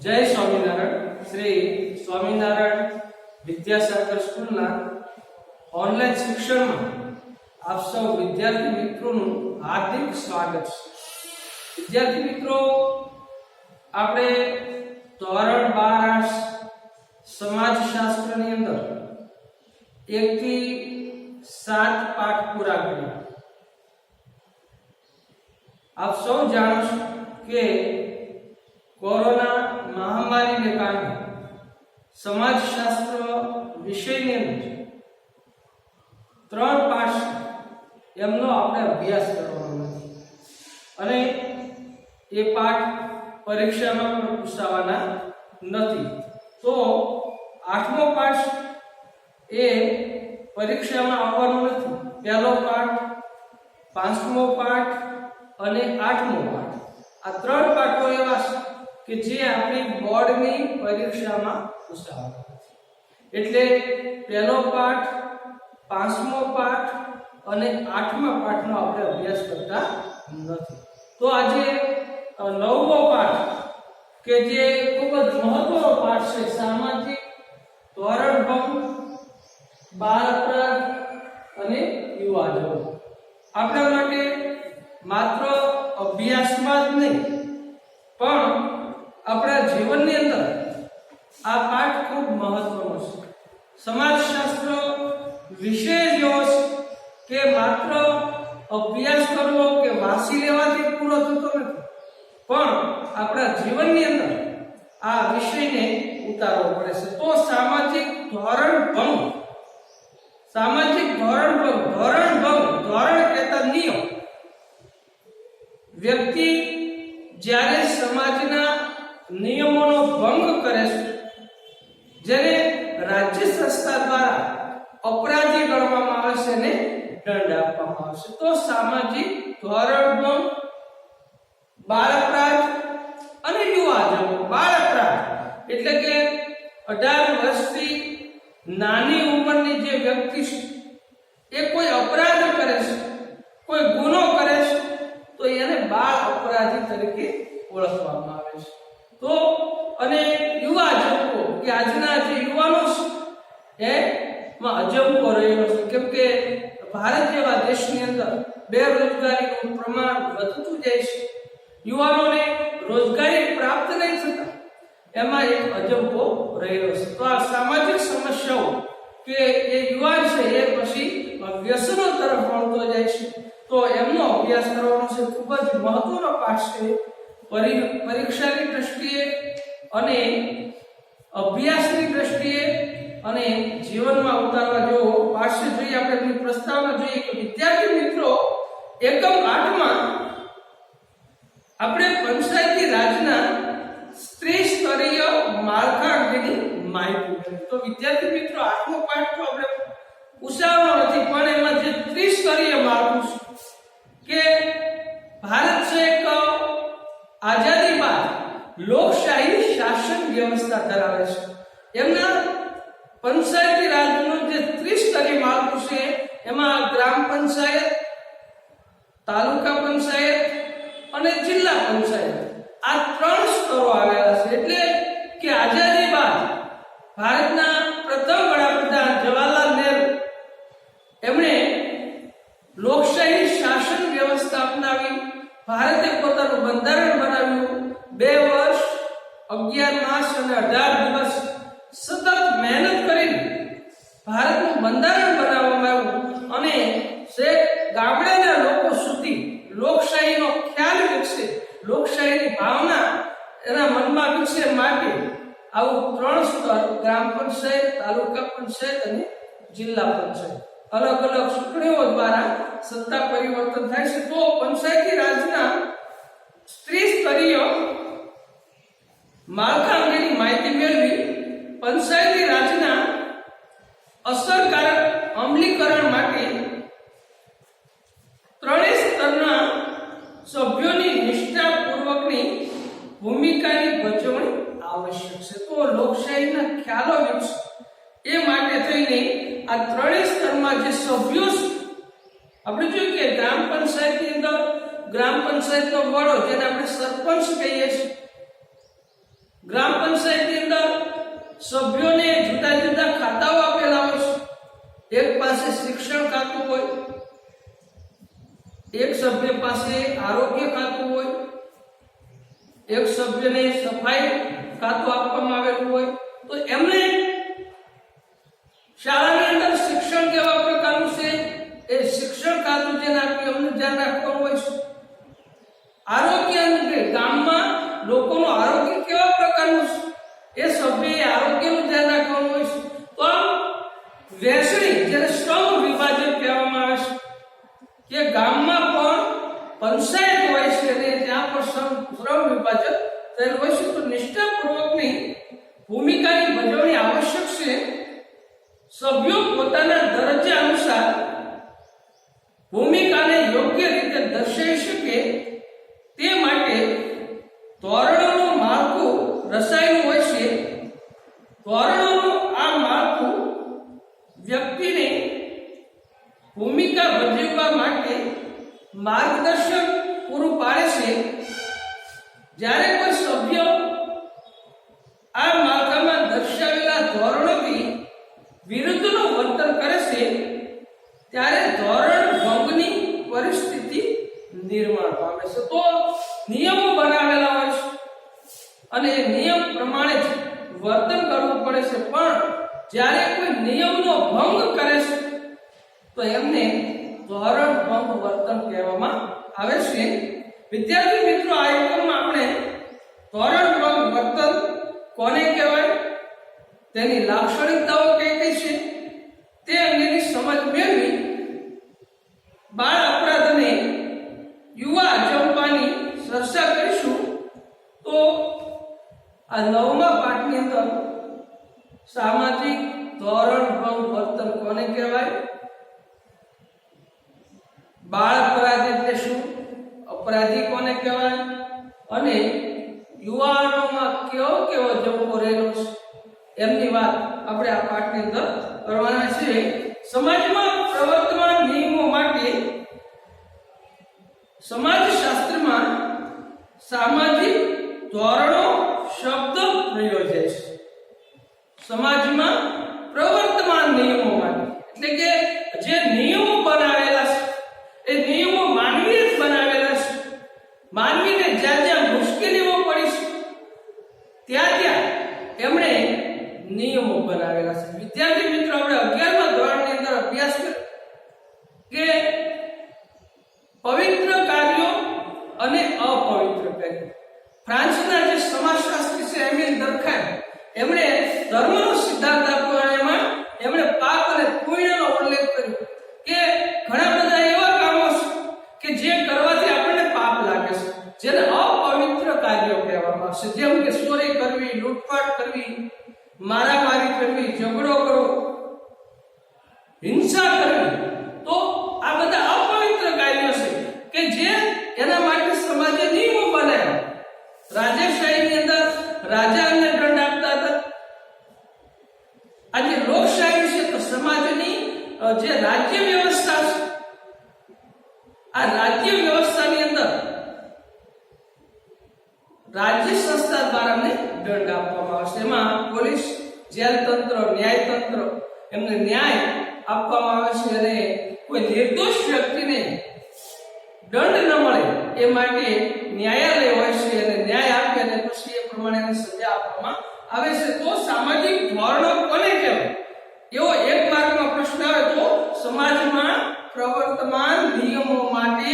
जय Swaminarayan. Shri Swaminarayan Vidyasagar school online शिक्षण में आप सब विद्यार्थी मित्रों हार्दिक स्वागत है। विद्यार्थी मित्रों, आपणे धोरण 12 समाजशास्त्र अंदर 1 થી 7 पाठ पूरा कर्या। आप सब जाणो छो के कोरोना महामारी ने कारण समाजशास्त्र विषय ने 3 पाठ एमनो आपणे अभ्यास करवानो छे अने ए पाठ परीक्षा में पण पूछावाना नथी। तो 8मो पाठ ए परीक्षा में आवવાનો નથી। પહેલો પાઠ, 5મો પાઠ અને 8મો પાઠ, આ 3 પાઠો એવા છે કે જે આપણી બોર્ડની પરીક્ષામાં પૂછાવાના છે। એટલે પહેલો પાઠ, 5મો પાઠ અને 8મા પાઠનો આપણે અભ્યાસ કરતા નથી। તો આજે 9મો પાઠ કે જે ખૂબ જ મહત્વનો પાઠ છે, સામાજિક ધોરણભંગ, બાળ અપરાધ અને યુવા જગત। આપણા માટે માત્ર અભ્યાસમાં જ નહીં પણ આપણા જીવનની અંદર આ પાઠ ખૂબ મહત્વનો છે। સમાજશાસ્ત્ર વિષય જેવો છે કે માત્ર અભ્યાસ કરવો કે વાંચી લેવાથી પૂરો થતો નથી, પણ આપણા જીવનની અંદર આ વિષયને ઉતારવો પડે છે। તો સામાજિક ધોરણભંગ, સામાજિક ધોરણભંગ, ધોરણ કહેતા નિયમ। વ્યક્તિ જ્યારે સમાજના નિયમોનો ભંગ કરે છે, જેને રાજ્ય સંસ્થા દ્વારા અપરાધી ગણવામાં આવે છે અને દંડ આપવામાં આવે છે। તો સામાજિક ધોરણભંગ, બાળ અપરાધ અને યુવા જગત। બાળ અપરાધ એટલે કે 18 વર્ષથી નાની ઉંમરની જે વ્યક્તિ છે એ કોઈ અપરાધ કરે છે, કોઈ ગુનો કરે છે, તો એને બાળ અપરાધી તરીકે ઓળખવામાં આવે છે। તો અને યુવા જગતો કે આજના જે યુવાનો છે એમાં અજંપો રહ્યો છે, કેમ કે ભારત જેવા દેશની અંદર બેરોજગારીનું પ્રમાણ વધતું જાય છે, યુવાનોને રોજગારી પ્રાપ્ત નહીં થતા, એમાં એક અજંપો રહ્યો છે। તો આ સામાજિક સમસ્યાઓ કે એ યુવાન છે એ પછી વ્યસનો તરફ વળતો જાય છે, તો એમનો અભ્યાસ કરવાનો છે। ખૂબ જ મહત્વનો પાઠ છે। પરીક્ષાની દ્રષ્ટિએ અને અભ્યાસની દ્રષ્ટિએ અને જીવનમાં ઉતારવા જેવો પાઠ છે। જોઈએ આપણે પ્રસ્તાવના જોઈએ કે વિદ્યાર્થી મિત્રો એકમ 8 માં આપણે પંચાયતી રાજના ત્રિસ્તરીય માળખા અંગેની માહિતી મેળવી। તો વિદ્યાર્થી મિત્રો 8મો પાઠ તો આપણે પૂછાવાનો નથી, પણ એમાં જે ત્રિસ્તરીય માળખું છે કે ભારત છે એક આઝાદી બાદ લોકશાહી શાસન વ્યવસ્થા ધરાવે છે, એમના પંચાયતી રાજનું જે ત્રિસ્તરીય માળખું છે એમાં ગ્રામ પંચાયત, તાલુકા પંચાયત અને જિલ્લા પંચાયત, આ 3 સ્તરો આવેલા છે। એટલે કે આઝાદી બાદ ભારતના પ્રથમ વડાપ્રધાન જવાહરલાલ નહેરુ એમણે લોકશાહી શાસન વ્યવસ્થા અપનાવી, ભારતે પોતાનું બંધારણ બનાવ્યું। 2 વર્ષ 11 માસ અને 18 દિવસ સતત મહેનત કરીને ભારતનું બંધારણ બનાવવામાં આવ્યું અને ગામડાના લોકો સુધી લોકશાહીનો ખ્યાલ વિકસે, લોકશાહીની ભાવના એના મનમાં વિકસે માટે આવું 3 સ્તર, ગ્રામ પંચાયત, તાલુકા પંચાયત અને જિલ્લા પંચાયત, અલગ અલગ ચૂંટણીઓ દ્વારા સત્તા પરિવર્તન થાય છે। તો પંચાયતી રાજના ત્રિસ્તરીય માળખા અંગેની માહિતી મેળવી પંચાયતી રાજના અસરકારક અમલીકરણ માટે 3 સ્તરના સભ્યોની નિષ્ઠાપૂર્વકની ભૂમિકાની ભજવણી આવશ્યક છે। તો લોકશાહીના ખ્યાલો વિકસે એ માટે થઈને આ 3 સ્તરમાં જે સભ્યો છે, આપણે જોઈએ કે ગ્રામ પંચાયતની અંદર ગ્રામ પંચાયતનો વડો, જેને આપણે સરપંચ કહીએ છીએ, ગ્રામ પંચાયતની અંદર સભ્યોને જુદા જુદા ખાતાઓ આપેલા હોય છે. એક પાસે શિક્ષણ ખાતું હોય, એક સભ્ય પાસે આરોગ્ય ખાતું હોય, એક સભ્યને સફાઈ ખાતું આપવામાં આવેલું હોય. તો એમને શાળાની અંદર શિક્ષણ કેવા પ્રકારનું છે એ શિક્ષણ ખાતું જેને આપ્યું એમનું ધ્યાન રાખવાનું હોય છે. આરોગ્ય અંગે ગામમાં લોકોનું આરોગ્ય કેવા પ્રકારનું છે એ સભ્યએ આરોગ્યનું ધ્યાન રાખવાનું હોય છે. તો આમ વહેંચણી જેને શ્રમ વિભાજન કહેવામાં આવે છે કે ગામમાં પણ પંચાયત હોય છે અને ત્યાં પણ શ્રમ વિભાજન થયેલું હોય છે. તો નિષ્ઠાપૂર્વકની ભૂમિકાની ભજવણી આવશ્યક છે. સભ્યો પોતાના દરજ્જા અનુસાર ભૂમિકાને યોગ્ય રીતે દર્શાવી શકે તે માટે ધોરણોનું માળખું રચાયેલું હોય છે. ધોરણોનું આ માળખું વ્યક્તિને ભૂમિકા ભજવવા માટે માર્ગદર્શન પૂરું પાડે છે. જ્યારે કોઈ સભ્ય આ માળખામાં દર્શાવેલા ધોરણોથી વિરુદ્ધનું વર્તન કરે છે ત્યારે ધોરણ ભંગની પરિસ્થિતિ નિર્માણ પામે છે. તો નિયમો બનાવેલા હોય છે અને એ નિયમ પ્રમાણે જ વર્તન કરવું પડે છે. પણ જ્યારે કોઈ નિયમનો ભંગ કરે છે તો એમને ધોરણ ભંગ વર્તન કહેવામાં આવે છે. વિદ્યાર્થી મિત્રો, આ એકમમાં આપણે ધોરણ ભંગ વર્તન કોને કહેવાય, તેની લાક્ષણિકતાઓ કઈ કઈ છે તે અંગેની સમજ મેળવી બાળ અપરાધ અને યુવા અજંપાની ચર્ચા કરીશું. તો આ 9મા પાઠની અંદર સામાજિક ધોરણ ભંગ વર્તન કોને કહેવાય, બાળ અપરાધ એટલે શું, અપરાધી કોને કહેવાય અને યુવાનોમાં કેવો કેવો જંપો રહેલો છે એમની વાત આપણે આ પાઠની અંદર કરવાના છે. સમાજમાં પ્રવર્તમાન નિયમો માટે સમાજશાસ્ત્રમાં સામાજિક ધોરણો શબ્દ પ્રયોજે છે. સમાજમાં પ્રવર્તમાન નિયમો માટે એટલે કે જે નિયમો બનાવેલા છે એ નિયમો માનવીએ જ બનાવેલા છે. માનવીને જ્યાં જ્યાં મુશ્કેલીઓ પડી છે ત્યાં ત્યાં એમણે નિયમો બનાવેલા છે. વિદ્યાર્થી મિત્રો, આપણે 11મા ધોરણની અંદર અભ્યાસ કર્યો કે પવિત્ર કાર્યો અને અપવિત્ર કાર્યો. ફ્રાન્સના જે સમાજશાસ્ત્રી છે એમિલ દર્ખામ, એમણે ધર્મનો સિદ્ધાંત આપ્યો અને એમાં એમણે પાપ અને પુણ્યનો ઉલ્લેખ કર્યો કે ઘણા બધા એવા કામો છે કે જે કરવાથી આપણને પાપ લાગે છે, જેને અપવિત્ર કાર્યો કહેવામાં આવશે. જેમ કે ચોરી કરવી, લૂંટફાટ કરવી, મારામારી કરવી, ઝઘડો કરવો, હિંસા કરવી. તો આ બધા અપવિત્ર કાર્યો છે કે જે એના માટે સમાજે નિયમો બનાવ્યા. રાજાશાહીની અંદર રાજાને દંડ આપતા હતા. આજે લોકશાહી છે તો સમાજની જે રાજ્ય વ્યવસ્થા છે, આ રાજ્ય વ્યવસ્થાની અંદર રાજ્ય સંસ્થા દ્વારા અમને દંડ આપવામાં આવશે. એમાં પોલીસ, જેલ તંત્ર, ન્યાય તંત્ર, એમને ન્યાય આપવામાં આવે છે અને કોઈ નિર્દોષ વ્યક્તિને દંડ ન મળે એ માટે ન્યાયાલય હોય છે અને ન્યાય આપે અને પછી એ પ્રમાણે સજા આપવામાં આવે છે. તો સામાજિક ધોરણો કોને કહેવાય એવો એક માર્કમાં પ્રશ્ન આવે તો સમાજમાં પ્રવર્તમાન નિયમો માટે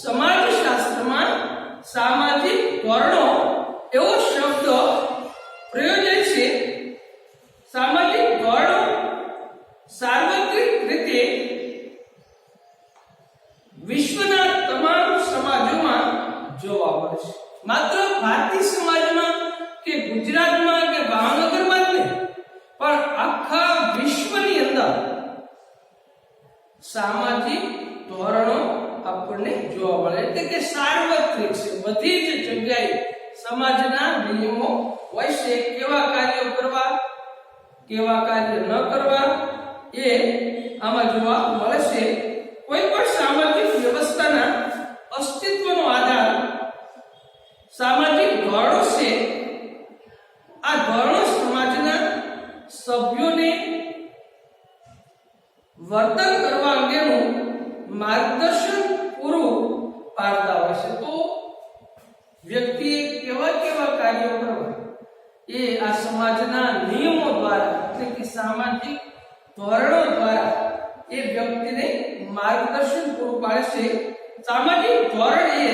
સમાજશાસ્ત્રમાં સામાજિક ધોરણો એવો શબ્દ પ્રયોજન છે. સામાજિક ધોરણો સાર્વત્રિક રીતે વિશ્વના તમામ સમાજોમાં જોવા મળે છે. માત્ર ભારતીય સમાજમાં કે ગુજરાતમાં કે ભાવનગરમાં જ નહીં, પણ આખા વિશ્વની અંદર સામાજિક ધોરણો આપણને જોવા મળે. એટલે કે સાર્વત્રિક છે, બધી જ જગ્યાએ સમાજના નિયમો હોય છે. કેવા કાર્યો કરવા, કેવા કાર્ય ન કરવા એ આમાં જોવા મળે છે. કોઈ પણ સામાજિક વ્યવસ્થાના અસ્તિત્વનો આધાર સામાજિક ધોરણો છે આ ધોરણો સમાજના સભ્યોને વર્તન કરવા અંગેનું માર્ગદર્શન પૂરું પાડતા હોય છે. તો વ્યક્તિએ કેવા કેવા કાર્યો કરવા એ આ સમાજના નિયમો દ્વારા એટલે કે સામાજિક ધોરણો દ્વારા એ વ્યક્તિને માર્ગદર્શન પૂરું પાડે છે. સામાજિક ધોરણ એ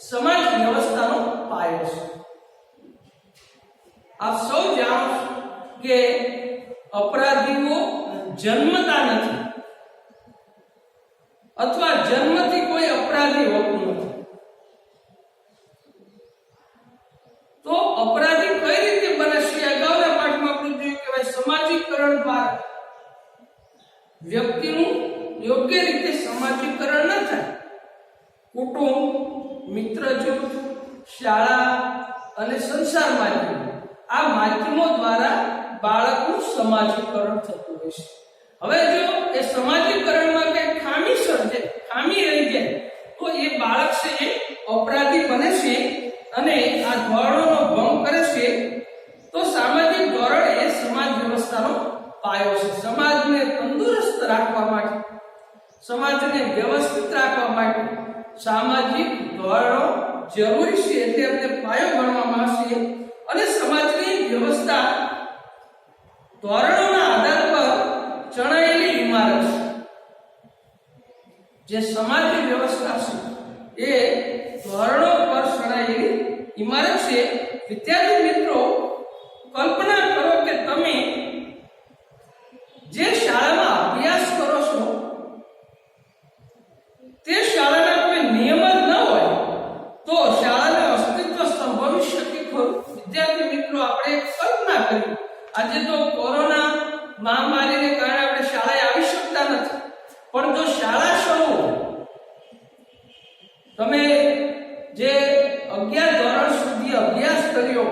સમાજ વ્યવસ્થાનો પાયો છે. આપ સૌ જાણો છો કે અપરાધીઓ જન્મતા નથી અથવા જન્મથી કોઈ અપરાધી હોતું નથી. તો અપરાધી કઈ રીતે બને છે? અગાઉના પાઠમાં આપણે જોયું કે ભાઈ સમાજીકરણ દ્વારા વ્યક્તિનું યોગ્ય રીતે સમાજીકરણ ન થાય. કુટુંબ, મિત્ર જૂથ, શાળા અને સંસાર માધ્યમ આ માધ્યમો દ્વારા બાળકનું સમાજીકરણ થતું હોય છે. હવે જો એ સમાજીકરણમાં કઈ ખામી સર્જે, ખામી રહી જાય તો એ બાળક છે એ અપરાધી બને છે અને આ ધોરણોનો ભંગ કરે છે. તો સામાજિક ધોરણ એ સમાજ વ્યવસ્થાનો પાયો છે. સમાજને તંદુરસ્ત રાખવા માટે, સમાજને વ્યવસ્થિત રાખવા માટે સામાજિક ધોરણો જરૂરી છે, એટલે એમને પાયો ગણવામાં આવશે. અને સમાજની વ્યવસ્થા ધોરણોના આધાર પર ચણાયેલી ઇમારત છે. જે સમાજની વ્યવસ્થા છે એ ધોરણો પર ચણાયેલી ઇમારત છે. વિદ્યાર્થી મિત્રો, કલ્પના કરો કે તમે જે શાળામાં અભ્યાસ કરો છો તે શાળાના કોઈ નિયમ જ ન હોય તો શાળાનું અસ્તિત્વ સંભવી શકે ખરું? વિદ્યાર્થી મિત્રો, આપણે કલ્પના કરીએ, આજે તો કોરોના મહામારીને કારણે આપણે શાળાએ આવી શકતા નથી, પણ જો શાળા શરૂ, તમે જે 11 ધોરણ સુધી અભ્યાસ કર્યો,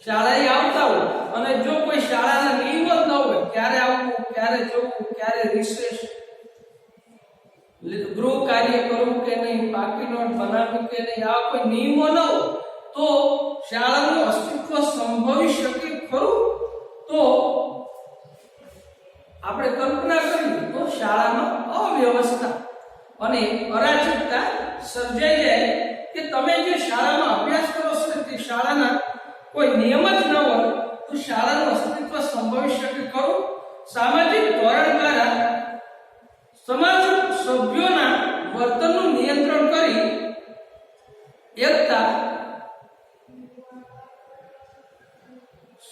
શાળાએ આવતા હો અને જો કોઈ શાળાના નિયમો જ ન હોય, ક્યારે આવવું, ક્યારે જવું, ક્યારે રિસેસ, ગૃહ કાર્ય કરવું કે નહીં, પાકી નોટ બનાવવું કે નહીં, આવા કોઈ નિયમો ન હોય તો શાળાનું અસ્તિત્વ સંભવી શકે ખરું? તો આપણે કલ્પના કરીએ તો શાળામાં અવ્યવસ્થા અને અરાજકતા સર્જાઈ જાય કે તમે જે શાળામાં અભ્યાસ કરો છો તે શાળાના કોઈ નિયમ જ ન હોય તો શાળાનું અસ્તિત્વ સંભવી શકે ખરું? સામાજિક ધોરણ દ્વારા સમાજ સભ્યોના વર્તનનું નિયંત્રણ કરી એકતા,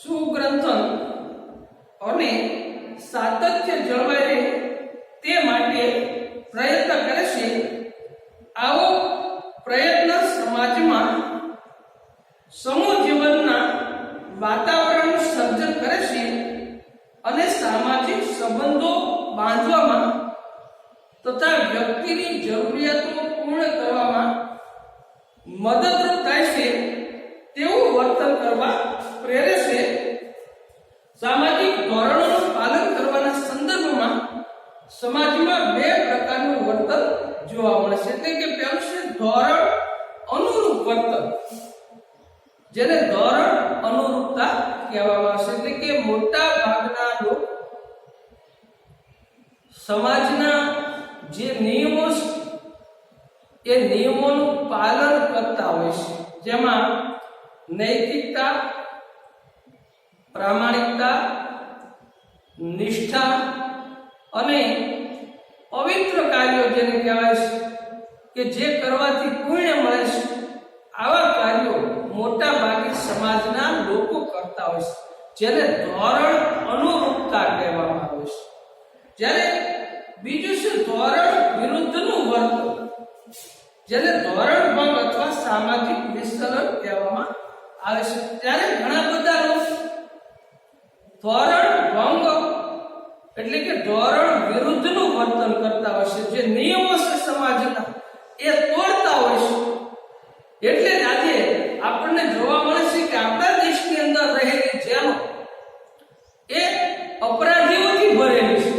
સુગ્રંથન અને સાતત્ય જળવાઈ રહે તે માટે પ્રયત્ન કરે છે. આવો પ્રયત્ન સમાજમાં સમૂહ જીવનના વાતાવરણનું સર્જન કરે છે અને સામાજિક સંબંધો બાંધવામાં તથા વ્યક્તિની જરૂરિયાતો પૂર્ણ કરવામાં મદદરૂપ થાય છે તેવું વર્તન કરવા પ્રેરે છે. સામાજિક ધોરણોનું પાલન કરવાના સંદર્ભમાં સમાજમાં 2 પ્રકારનું વર્તન જોવા મળે છે. એટલે કે પહેલું છે ધોરણ અનુરૂપ વર્તન, જેને ધોરણ અનુરૂપતા કહેવામાં આવે છે. એટલે કે મોટા ભાગના લોકો સમાજના જે નિયમો છે એ નિયમોનું પાલન કરતા હોય છે, જેમાં નૈતિકતા, પ્રામાણિકતા, નિષ્ઠા અને પવિત્ર કાર્યો જેને કહેવાય છે કે જે કરવાથી પુણ્ય મળે છે, આવા કાર્યો મોટા ભાગે સમાજના લોકો કરતા હોય છે, જેને ધોરણ અનુરૂપતા કહેવામાં આવે છે. જ્યારે બીજું છે ધોરણ વિરુદ્ધનું વર્તન, જેને ધોરણ ભંગ અથવા સામાજિક વિસ્તરણ કહેવામાં આવે છે. ત્યારે ઘણા બધા લોકો ધોરણ ભંગ એટલે કે ધોરણ વિરુદ્ધનું વર્તન કરતા હોય છે, જે નિયમો છે સમાજના એ તોડતા હોય છે. એટલે આજે આપણને જોવા મળે છે કે આપણા દેશની અંદર રહેલી જેલો એ અપરાધીઓથી ભરેલી છે.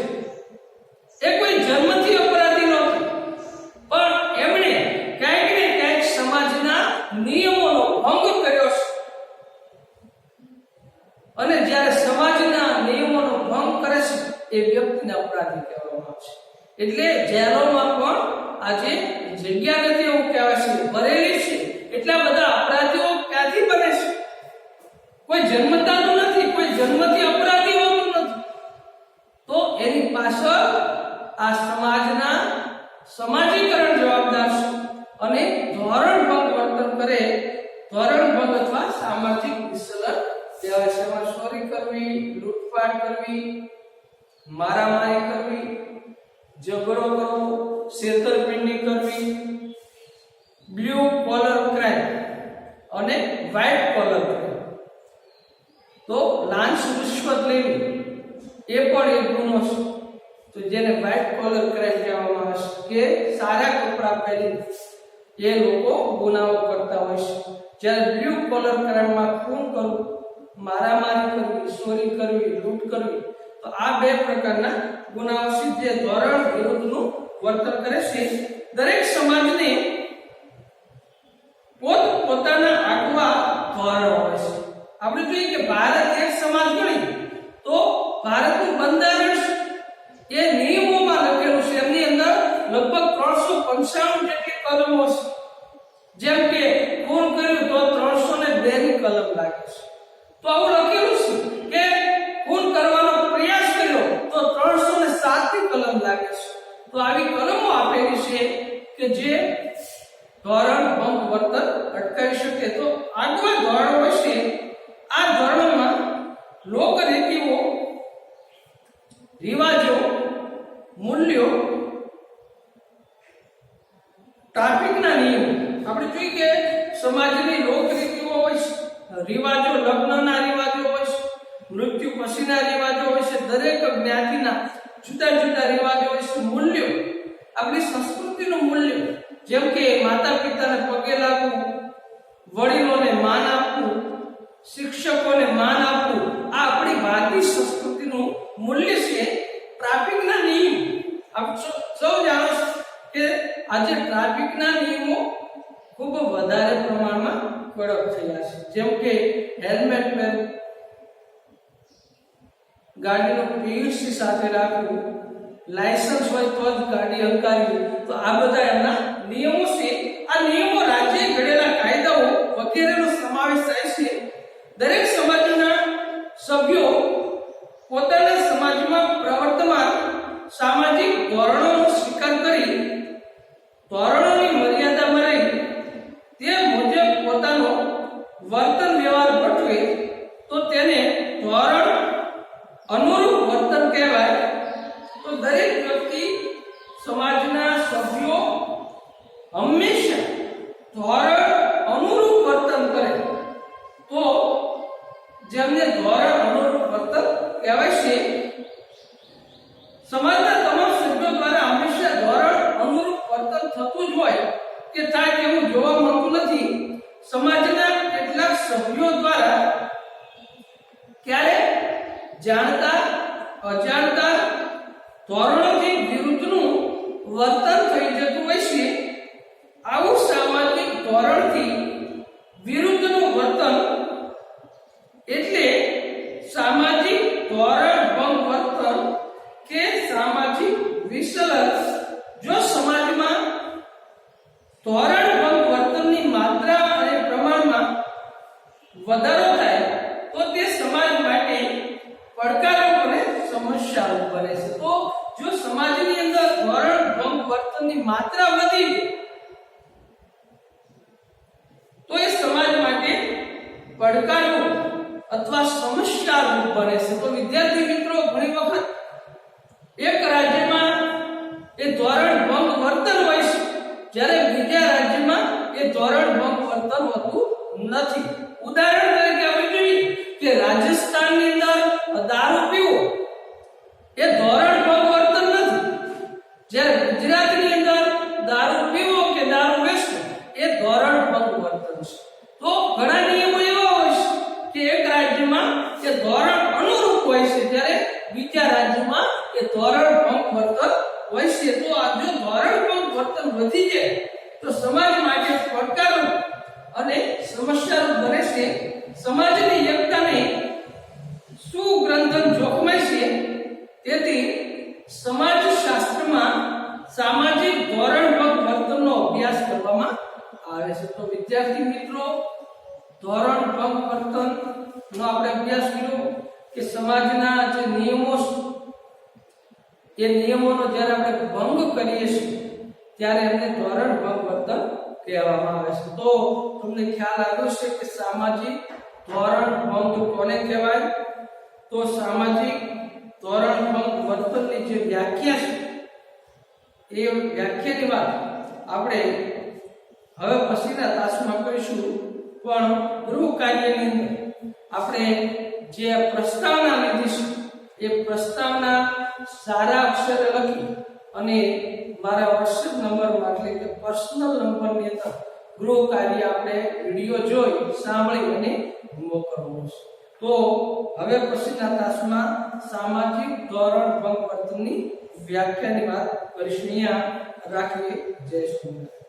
એ કોઈ જન્મથી અપરાધી નહોતી, પણ એમણે ક્યાંક ને ક્યાંક સમાજના નિયમોનો ભંગ કર્યો છે અને જ્યારે સમાજના નિયમોનો ભંગ કરે છે એ વ્યક્તિને અપરાધી કહેવામાં આવે છે. એટલે જેલોમાં પણ આજે જગ્યા નથી એવું કહેવાય છે, ભરેલી છે. એટલા બધા અપરાધીઓ ક્યાંથી બને છે? કોઈ જન્મતા તો નથી, કોઈ જન્મથી અપરાધી હોતું નથી. તો એની પાછળ આ સમાજના સમાજીકરણ જવાબદાર છે. અને ધોરણભંગ વર્તન કરે, ધોરણભંગ અથવા સામાજિક વિચલન કહેવાય છે. એમાં ચોરી કરવી, લૂંટફાટ કરવી, મારામારી કરવી, ઝઘડો કરવો, છેતરપિંડી કરવી, બ્લુ કોલર ક્રાઇમ અને વ્હાઇટ કોલર ક્રાઇમ. તો લાંચ રિશ્વત લેવી એ પણ એક ગુનો છે. તો જેને વ્હાઇટ કોલર ક્રાઇમ કહેવામાં આવે છે, કે સારા કપડાં પહેરીને એ લોકો ગુનાઓ કરતા હોય છે. જ્યારે બ્લુ કોલર ક્રાઇમમાં ખૂન કરવું, મારામારી કરવી, ચોરી કરવી, લૂંટ કરવી, તો આ બે પ્રકારના ગુનાઓ છે જે ધોરણ વિરુદ્ધનું વર્તન કરે છે. દરેક સમાજને પોતાના આગવા ધોરણો હોય છે. આપણે જોઈએ કે ભારત એક સમાજ ગણી તો ભારતનું બંધારણ એ નિયમોમાં લખેલું છે. એમની અંદર લગભગ 395 જેટલી કલમો છે. જેમ કે ખૂન કર્યું તો 302 ની કલમ લાગે છે. તો આવું લખેલું છે કે ખૂન કરવાનો પ્રયાસ કર્યો તો 307 ની કલમ લાગે છે. તો આવી કલમો આપેલી છે કે જે ધોરણ ભંગ વર્તન અટકાવી શકે. તો આગવા ધોરણો છે. આ ધોરણોમાં લોકરીતિઓ, રિવાજો, મૂલ્યો, ટ્રાફિકના નિયમો. આપણે જોઈએ કે સમાજની લોકરીતિઓ હોય છે, રિવાજો, લગ્નના રિવાજો હોય છે, મૃત્યુ પછીના રિવાજો હોય છે, દરેક જ્ઞાતિના જુદા જુદા રિવાજો હોય છે. મૂલ્યો, આપણી સંસ્કૃતિનું મૂલ્ય, જેમ કે માતા પિતાને પગે લાગવું, વડીલોને માન આપવું, શિક્ષકોને માન આપવું, આ આપણી ભારતીય સંસ્કૃતિનું મૂલ્ય છે. ટ્રાફિકના નિયમ, આપ સૌ જાણો છો કે આજે ટ્રાફિકના નિયમો ખૂબ વધારે પ્રમાણમાં કડક થયા છે. જેમ કે હેલ્મેટ પહેરવું, ગાડીનું પીયુસી સાથે રાખવું, લાયસન્સ હોય તો જ ગાડી હંકારવી. તો આ બધા એમના નિયમો છે. આ નિયમો રાજ્ય ઘડેલા કાયદાઓ વગેરેનો સમાવેશ થાય છે. દરેક સમાજના સભ્યો પોતાના સમાજમાં પ્રવર્તમાન સામાજિક ધોરણોનો સ્વીકાર કરી ધોરણોની મર્યાદામાં રહી તે મુજબ પોતાનો વર્તન વ્યવહાર ભટવે તો તેને ધોરણ અનુરૂપ વર્તન કહેવાય. તો દરેક વ્યક્તિ, સમાજના સભ્યો હંમેશા ધોરણ અનુરૂપ વર્તન કરે તો જેમને ધોરણ અનુરૂપ વર્તન કહેવાય છે. સમાજના તમામ સભ્યો દ્વારા હંમેશા ધોરણ અનુરૂપ વર્તન થતું જ હોય કે થાય તેવું જોવા મળતું નથી. સમાજના કેટલાક સભ્યો દ્વારા ક્યારે જાણતા અજાણતા ધોરણોથી વિરુદ્ધનું વર્તન થઈ જતું હોય છે. આવું સામાજિક ધોરણથી વિરુદ્ધનું વર્તન એટલે સામાજિક ધોરણ ભંગ વર્તન કે સામાજિક વિચલન. જો સમાજમાં ધોરણ ભંગ વર્તનની માત્રા અને પ્રમાણમાં વધારો થાય તો તે સમાજ માટે પડકારરૂપ અને સમસ્યારૂપ બને છે. તો જો સમાજની અંદર ધોરણ ભંગ વર્તનની માત્રા વધી તો એ સમાજ માટે પડકારરૂપ અથવા સમસ્યારૂપ બને છે. તો વિદ્યાર્થી મિત્રો, ઘણી વખત એક રાજ્યમાં એ ધોરણ ભંગ વર્તન હોય છે, જ્યારે બીજા રાજ્યમાં એ ધોરણ ભંગ વર્તન હોતું નથી. ઉદાહરણ તરીકે આપણે જોઈએ કે રાજસ્થાનની અંદર દારૂ પીવો એ ધોરણ ભંગ વર્તન નથી, જ્યારે ગુજરાતની અંદર દારૂ પીવો કે દારૂ વેચવો એ ધોરણ ભંગ વર્તન છે. તો ઘણા નિયમો એવા હોય છે કે એક રાજ્યમાં એ ધોરણ અનુરૂપ હોય છે, જ્યારે બીજા રાજ્યમાં એ ધોરણ ભંગ વર્તન હોય છે. તો આ જો ધોરણ ભંગ વર્તન વધી જાય તો સમાજ માટે પડકારરૂપ અને સમસ્યારૂપ બને છે. સમાજની એકતાને ધોરણ ભંગ વર્તનનો આપણે અભ્યાસ કર્યો કે સમાજના જે નિયમો છે એ નિયમોનો જ્યારે આપણે ભંગ કરીએ છીએ ત્યારે એમને ધોરણ ભંગ વર્તન કહેવામાં આવે છે. તો તમને ખ્યાલ આવ્યો છે કે સામાજિક ધોરણ ભંગ કોને કહેવાય? તો સામાજિક ધોરણ ભંગ વર્તનની જે વ્યાખ્યા છે એ વ્યાખ્યાની વાત આપણે હવે પછીના તાસમાં કરીશું. પણ ગૃહ કાર્યની અંદર આપણે જે પ્રસ્તાવના લીધી છે એ પ્રસ્તાવના સારા અક્ષરે લખી અને મારા WhatsApp નંબરમાં એટલે કે પર્સનલ નંબરની અંદર ગૃહ કાર્ય આપણે વિડિયો જોઈ સાંભળી અને મોકલવું છે. તો હવે પછીના તાસમાં સામાજિક ધોરણ ભંગ વર્તનની વ્યાખ્યાની વાત કરીશું. અહીંયા રાખીએ. જય શ્રી કૃષ્ણ.